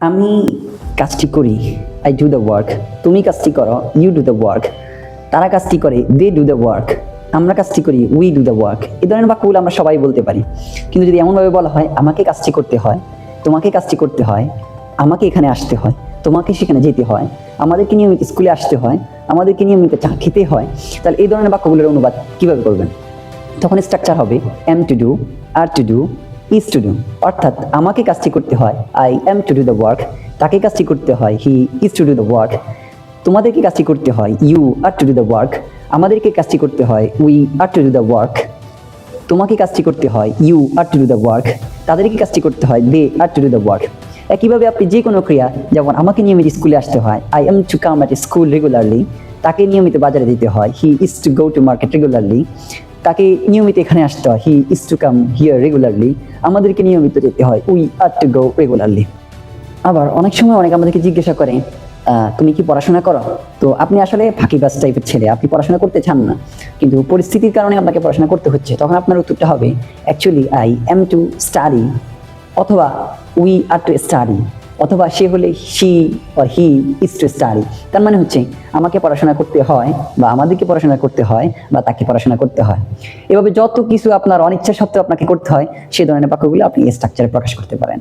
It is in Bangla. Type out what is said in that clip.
আমি কাজটি করি, আই ডু দ্য ওয়ার্ক। তুমি কাজটি করো, ইউ ডু দ্য ওয়ার্ক। তারা কাজটি করে, দে ডু দ্য ওয়ার্ক। আমরা কাজটি করি, উই ডু দ্য ওয়ার্ক। এই ধরনের বাক্যগুলো আমরা সবাই বলতে পারি। কিন্তু যদি এমনভাবে বলা হয়, আমাকে কাজটি করতে হয়, তোমাকে কাজটি করতে হয়, আমাকে এখানে আসতে হয়, তোমাকে সেখানে যেতে হয়, আমাদেরকে নিয়মিত স্কুলে আসতে হয়, আমাদেরকে নিয়মিত চা খেতে হয়, তাহলে এই ধরনের বাক্যগুলোর অনুবাদ কীভাবে করবেন? তখন স্ট্রাকচার হবে am to do, are to do, is to do. অর্থাৎ আমাকে কাজটি করতে হয়, I am to do the work. তাকে কাজটি করতে হয়, he is to do the work. তোমাদেরকে কাজটি করতে হয়, you are to do the work. আমাদেরকে কাজটি করতে হয়, we are to do the work. তোমাকে কাজটি করতে হয়, you are to do the work. তাদেরকে কাজটি করতে হয়, they R to do the work. একইভাবে আপনি যে কোনো ক্রিয়া, যেমন আমাকে নিয়মিত স্কুলে আসতে হয়, I am to come at school regularly. তাকে নিয়মিত বাজারে যেতে হয়, he is to go to market regularly. তাকে নিয়মিত এখানে আসতে হয়, he is to come here regularly. আমাদেরকে নিয়মিত যেতে হয়, we are to go regularly. আবার অনেক সময় অনেকে আমাদেরকে জিজ্ঞাসা করে, তুমি কি পড়াশোনা করো? তো আপনি আসলে ফাঁকিবাজ টাইপের ছেলে, আপনি পড়াশোনা করতে চান না, কিন্তু পরিস্থিতির কারণে আপনাকে পড়াশোনা করতে হচ্ছে। তখন আপনার উত্তরটা হবে, actually I am to study, অথবা উই আর টু স্টাডি, অথবা সে হলে she or he is to study. তার মানে হচ্ছে আমাকে পড়াশোনা করতে হয়, বা আমাদেরকে পড়াশোনা করতে হয়, বা তাকে পড়াশোনা করতে হয়। এভাবে যত কিছু আপনার অনিচ্ছা সত্ত্বেও আপনাকে করতে হয়, সে ধরনের বাক্যগুলো আপনি এই স্ট্রাকচারে প্রকাশ করতে পারেন।